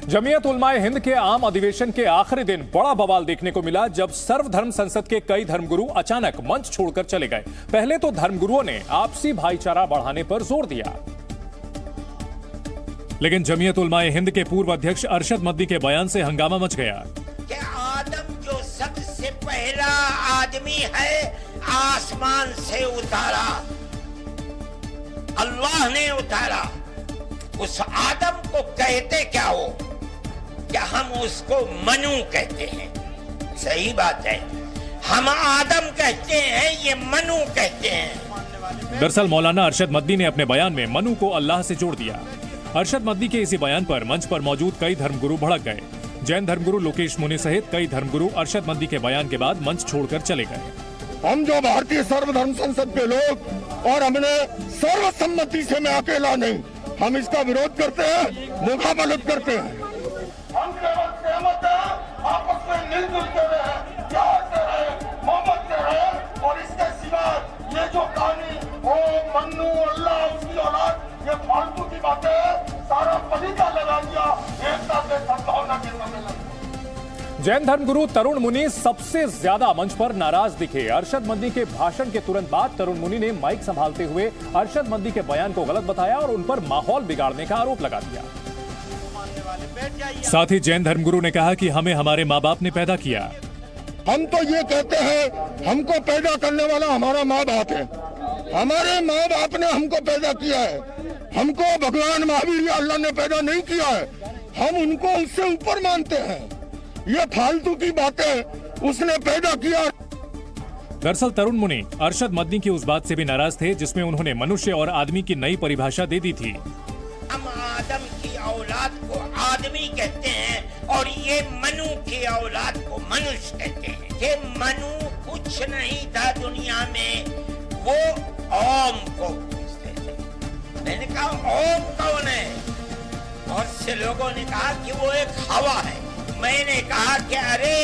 जमीयत उलमाए हिंद के आम अधिवेशन के आखिरी दिन बड़ा बवाल देखने को मिला जब सर्वधर्म संसद के कई धर्मगुरु अचानक मंच छोड़कर चले गए। पहले तो धर्मगुरुओं ने आपसी भाईचारा बढ़ाने पर जोर दिया, लेकिन जमीयत उलमाए हिंद के पूर्व अध्यक्ष अरशद मद्दी के बयान से हंगामा मच गया। कि आदम जो सबसे पहला आदमी है आसमान से उतारा, अल्लाह ने उतारा, उस आदम को कहते क्या हो? क्या हम उसको मनु कहते हैं। सही बात है, हम आदम कहते हैं, ये मनु कहते हैं। दरअसल मौलाना अरशद मद्दी ने अपने बयान में मनु को अल्लाह से जोड़ दिया। अरशद मद्दी के इसी बयान पर मंच पर मौजूद कई धर्मगुरु भड़क गए। जैन धर्मगुरु लोकेश मुनि सहित कई धर्मगुरु अरशद मद्दी के बयान के बाद मंच छोड़कर चले गए। हम जो भारतीय सर्वधर्म संसद के लोग और हमने सर्वसम्मति से, मैं अकेला नहीं, हम इसका विरोध करते हैं, मुखाबलत करते हैं। हम केवल सहमत हैं, आपस में मिलजुल के रहें, प्यार से रहें, मोहब्बत से रहें, और इसके सिवा ये जो कहानी वो मन्नू अल्लाह उसकी औलाद, ये फालतू की बातें हैं। सारा पलीता लगा दिया एकता से सद्भावना के सम्मेलन। जैन धर्मगुरु तरुण मुनि सबसे ज्यादा मंच पर नाराज दिखे। अरशद मद्दी के भाषण के तुरंत बाद तरुण मुनि ने माइक संभालते हुए अरशद मद्दी के बयान को गलत बताया और उन पर माहौल बिगाड़ने का आरोप लगा दिया। साथ ही जैन धर्मगुरु ने कहा कि हमें हमारे माँ बाप ने पैदा किया। हम तो ये कहते हैं, हमको पैदा करने वाला हमारा माँ बाप है। हमारे माँ बाप ने हमको पैदा किया है। हमको भगवान महावीर या अल्लाह ने पैदा नहीं किया है। हम उनको उससे ऊपर मानते हैं। ये फालतू की बातें उसने पैदा किया। दरअसल तरुण मुनि अरशद मद्दी की उस बात से भी नाराज थे जिसमें उन्होंने मनुष्य और आदमी की नई परिभाषा दे दी थी। हम आदम की औलाद को आदमी कहते हैं और ये मनु की औलाद को मनुष्य कहते हैं। ये मनु कुछ नहीं था दुनिया में, वो ओम को पूछते थे। मैंने कहा ओम कौन है? बहुत से लोगों ने कहा कि वो एक हवा है। मैंने कहा कि अरे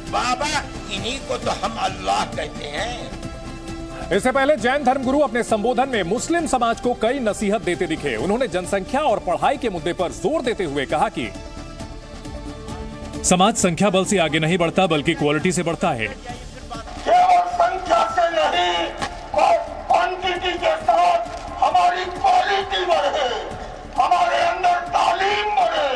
बाबा, इन्हीं को तो हम अल्लाह कहते हैं। इससे पहले जैन धर्मगुरु अपने संबोधन में मुस्लिम समाज को कई नसीहत देते दिखे। उन्होंने जनसंख्या और पढ़ाई के मुद्दे पर जोर देते हुए कहा कि समाज संख्या बल से आगे नहीं बढ़ता बल्कि क्वालिटी से बढ़ता है। केवल संख्या से नहीं, क्वांटिटी के साथ हमारी क्वालिटी बढ़े, हमारे अंदर तालीम बढ़े,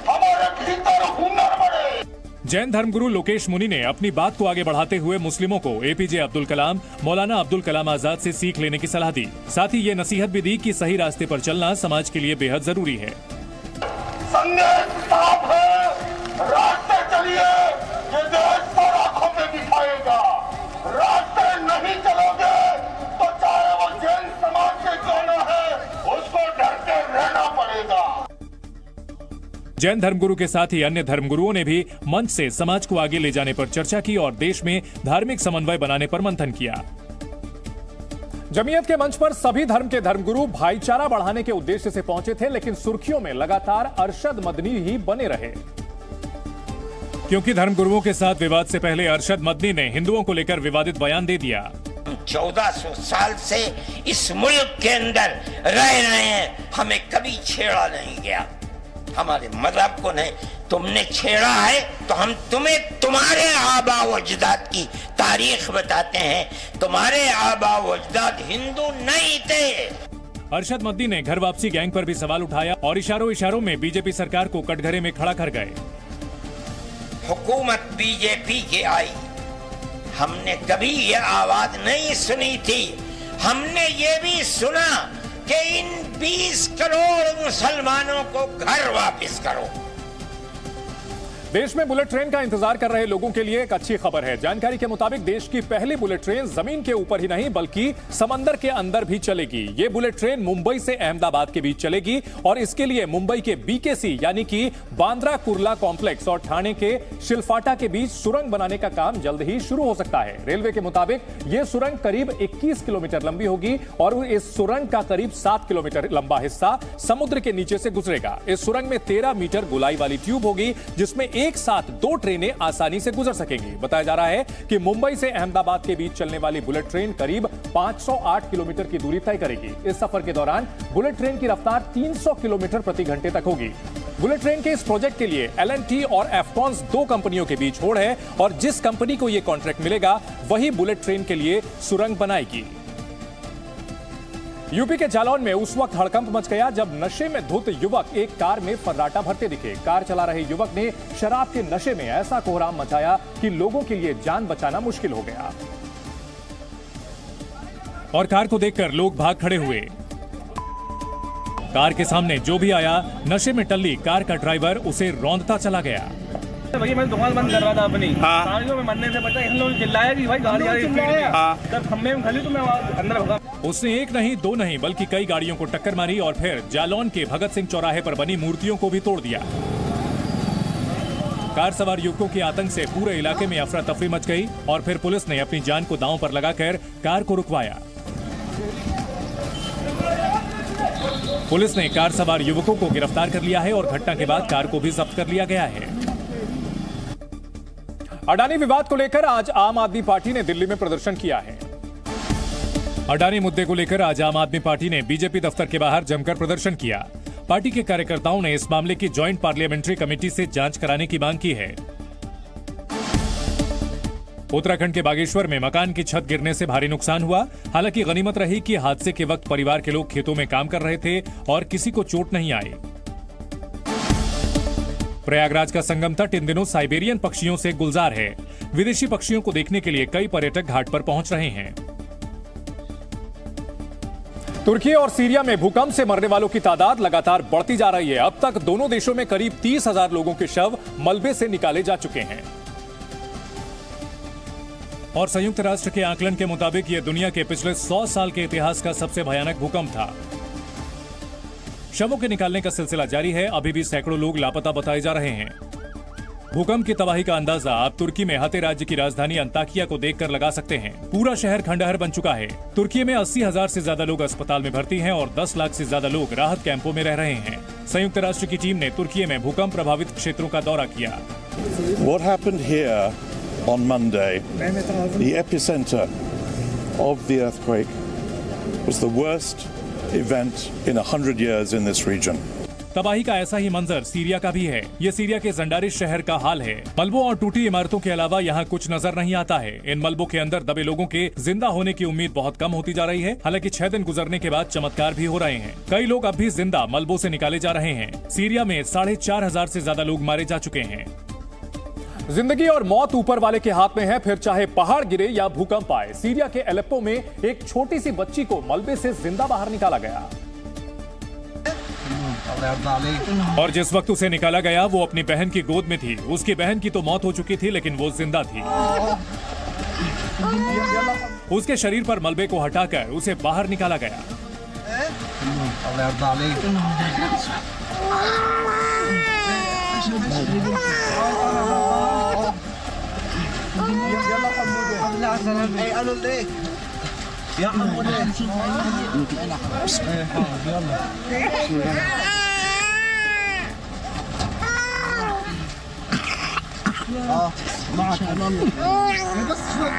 हमारे भीतर हुनर बढ़े। जैन धर्मगुरु लोकेश मुनि ने अपनी बात को आगे बढ़ाते हुए मुस्लिमों को एपीजे अब्दुल कलाम, मौलाना अब्दुल कलाम आजाद से सीख लेने की सलाह दी। साथ ही ये नसीहत भी दी कि सही रास्ते पर चलना समाज के लिए बेहद जरूरी है। संदेश साफ है, रास्ते चलिए, ये देश पर आंखों में दिखाएगा। रास्ते नहीं चलोगे तो चाहे वो जैन समाज से क्यों न है, उसको डर के रहना पड़ेगा। जैन धर्मगुरु के साथ ही अन्य धर्मगुरुओं ने भी मंच से समाज को आगे ले जाने पर चर्चा की और देश में धार्मिक समन्वय बनाने पर मंथन किया। जमीयत के मंच पर सभी धर्म के धर्मगुरु भाईचारा बढ़ाने के उद्देश्य से पहुंचे थे, लेकिन सुर्खियों में लगातार अरशद मदनी ही बने रहे। क्योंकि धर्मगुरुओं के साथ विवाद से पहले अरशद मदनी ने हिंदुओं को लेकर विवादित बयान दे दिया। 1400 साल से इस मुल्क के अंदर रह रहे हैं, हमें कभी छेड़ा नहीं गया। हमारे मजहब को नहीं, तुमने छेड़ा है तो हम तुम्हें तुम्हारे आबा वजदाद की तारीख बताते हैं। तुम्हारे आबा वजदाद हिंदू नहीं थे। अरशद मद्दी ने घर वापसी गैंग पर भी सवाल उठाया और इशारों इशारों में बीजेपी सरकार को कटघरे में खड़ा कर गए। हुकूमत बीजेपी की आई, हमने कभी ये आवाज नहीं सुनी थी। हमने ये भी सुना कि इन 20 करोड़ मुसलमानों को घर वापस करो। देश में बुलेट ट्रेन का इंतजार कर रहे लोगों के लिए एक अच्छी खबर है। जानकारी के मुताबिक देश की पहली बुलेट ट्रेन जमीन के ऊपर ही नहीं बल्कि समंदर के अंदर भी चलेगी। ये बुलेट ट्रेन मुंबई से अहमदाबाद के बीच चलेगी और इसके लिए मुंबई के बीकेसी यानी कि बांद्रा कुर्ला कॉम्प्लेक्स और ठाणे के शिलफाटा के बीच सुरंग बनाने का काम जल्द ही शुरू हो सकता है। रेलवे के मुताबिक यह सुरंग करीब 21 किलोमीटर लंबी होगी और इस सुरंग का करीब 7 किलोमीटर लंबा हिस्सा समुद्र के नीचे से गुजरेगा। इस सुरंग में 13 मीटर गोलाई वाली ट्यूब होगी जिसमें एक साथ 2 ट्रेनें आसानी से गुजर सकेंगी। बताया जा रहा है कि मुंबई से अहमदाबाद के बीच चलने वाली बुलेट ट्रेन करीब 508 किलोमीटर की दूरी तय करेगी। इस सफर के दौरान बुलेट ट्रेन की रफ्तार 300 किलोमीटर प्रति घंटे तक होगी। बुलेट ट्रेन के इस प्रोजेक्ट के लिए L&T और एफकॉन्स दो कंपनियों के बीच होड़ है और जिस कंपनी को यह कॉन्ट्रैक्ट मिलेगा वही बुलेट ट्रेन के लिए सुरंग बनाएगी। यूपी के जालौन में उस वक्त हड़कंप मच गया जब नशे में धुत युवक एक कार में फर्राटा भरते दिखे। कार चला रहे युवक ने शराब के नशे में ऐसा कोहराम मचाया कि लोगों के लिए जान बचाना मुश्किल हो गया और कार को देखकर लोग भाग खड़े हुए। कार के सामने जो भी आया नशे में टल्ली कार का ड्राइवर उसे रौंदता चला गया। भैया मैं दुकान बंद कर रहा था अपनी। गाड़ियों में मरने से बचा इन लोगों ने चिल्लाया कि भाई गाड़ी आ रही है। जब खम्भे में खली तो मैं अंदर भागा। उसने एक नहीं दो नहीं बल्कि कई गाड़ियों को टक्कर मारी और फिर जालौन के भगत सिंह चौराहे पर बनी मूर्तियों को भी तोड़ दिया। कार सवार युवकों के आतंक से पूरे इलाके में अफरा तफरी मच गई और फिर पुलिस ने अपनी जान को दांव पर लगाकर कार को रुकवाया। पुलिस ने कार सवार युवकों को गिरफ्तार कर लिया है और घटना के बाद कार को भी जब्त कर लिया गया है। अडानी विवाद को लेकर आज आम आदमी पार्टी ने दिल्ली में प्रदर्शन किया है। अडानी मुद्दे को लेकर आज आम आदमी पार्टी ने बीजेपी दफ्तर के बाहर जमकर प्रदर्शन किया। पार्टी के कार्यकर्ताओं ने इस मामले की ज्वाइंट पार्लियामेंट्री कमेटी से जांच कराने की मांग की है। उत्तराखंड के बागेश्वर में मकान की छत गिरने से भारी नुकसान हुआ। हालांकि गनीमत रही कि हादसे के वक्त परिवार के लोग खेतों में काम कर रहे थे और किसी को चोट नहीं आई। प्रयागराज का संगम तट इन दिनों साइबेरियन पक्षियों से गुलजार है। विदेशी पक्षियों को देखने के लिए कई पर्यटक घाट पर पहुंच रहे हैं। तुर्की और सीरिया में भूकंप से मरने वालों की तादाद लगातार बढ़ती जा रही है। अब तक दोनों देशों में करीब 30,000 लोगों के शव मलबे से निकाले जा चुके हैं और संयुक्त राष्ट्र के आकलन के मुताबिक यह दुनिया के पिछले 100 साल के इतिहास का सबसे भयानक भूकंप था। शवों के निकालने का सिलसिला जारी है। अभी भी सैकड़ों लोग लापता बताए जा रहे हैं। भूकंप की तबाही का अंदाजा आप तुर्की में हते राज्य की राजधानी अंताकिया को देखकर लगा सकते हैं। पूरा शहर खंडहर बन चुका है। तुर्की में 80,000 से ज्यादा लोग अस्पताल में भर्ती हैं और 10 लाख से ज्यादा लोग राहत कैंपों में रह रहे हैं। संयुक्त राष्ट्र की टीम ने तुर्की में भूकंप प्रभावित क्षेत्रों का दौरा किया। What happened here on Monday, the epicenter of the earthquake, was the worst event in 100 years in this region. तबाही का ऐसा ही मंजर सीरिया का भी है। ये सीरिया के जंडारिश शहर का हाल है। मलबों और टूटी इमारतों के अलावा यहाँ कुछ नजर नहीं आता है। इन मलबों के अंदर दबे लोगों के जिंदा होने की उम्मीद बहुत कम होती जा रही है। हालांकि 6 दिन गुजरने के बाद चमत्कार भी हो रहे हैं। कई लोग अब भी जिंदा मलबों से निकाले जा रहे हैं। सीरिया में 4,500 से ज्यादा लोग मारे जा चुके हैं। जिंदगी और मौत ऊपर वाले के हाथ में है, फिर चाहे पहाड़ गिरे या भूकंप आए। सीरिया के एलेप्पो में एक छोटी सी बच्ची को मलबे से जिंदा बाहर निकाला गया और जिस वक्त उसे निकाला गया वो अपनी बहन की गोद में थी। उसकी बहन की तो मौत हो चुकी थी लेकिन वो जिंदा थी। उसके शरीर पर मलबे को हटाकर उसे बाहर निकाला गया।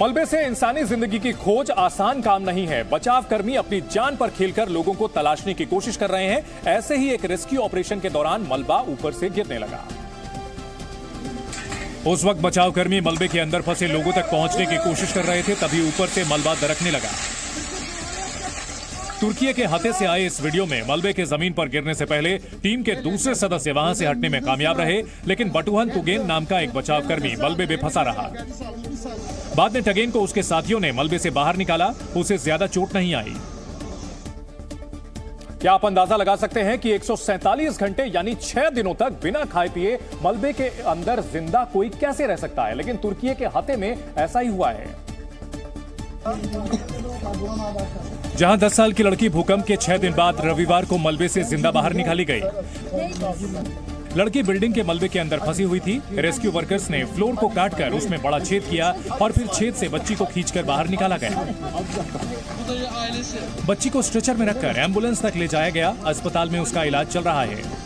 मलबे से इंसानी जिंदगी की खोज आसान काम नहीं है। बचाव कर्मी अपनी जान पर खेलकर लोगों को तलाशने की कोशिश कर रहे हैं। ऐसे ही एक रेस्क्यू ऑपरेशन के दौरान मलबा ऊपर से गिरने लगा। उस वक्त बचाव कर्मी मलबे के अंदर फंसे लोगों तक पहुंचने की कोशिश कर रहे थे, तभी ऊपर से मलबा दरकने लगा। तुर्की के हते से आए इस वीडियो में मलबे के जमीन पर गिरने से पहले टीम के दूसरे सदस्य वहां से हटने में कामयाब रहे, लेकिन बटुहन तुगेन नाम का एक बचाव कर्मी मलबे में फंसा रहा। बाद में टगेन को उसके साथियों ने मलबे से बाहर निकाला। उसे ज्यादा चोट नहीं आई। क्या आप अंदाजा लगा सकते हैं कि 147 घंटे यानी 6 दिनों तक बिना खाए पिए मलबे के अंदर जिंदा कोई कैसे रह सकता है? लेकिन तुर्की के हते में ऐसा ही हुआ है, जहां 10 साल की लड़की भूकंप के 6 दिन बाद रविवार को मलबे से जिंदा बाहर निकाली गई। लड़की बिल्डिंग के मलबे के अंदर फंसी हुई थी। रेस्क्यू वर्कर्स ने फ्लोर को काटकर उसमें बड़ा छेद किया और फिर छेद से बच्ची को खींचकर बाहर निकाला गया। बच्ची को स्ट्रेचर में रखकर एम्बुलेंस तक ले जाया गया। अस्पताल में उसका इलाज चल रहा है।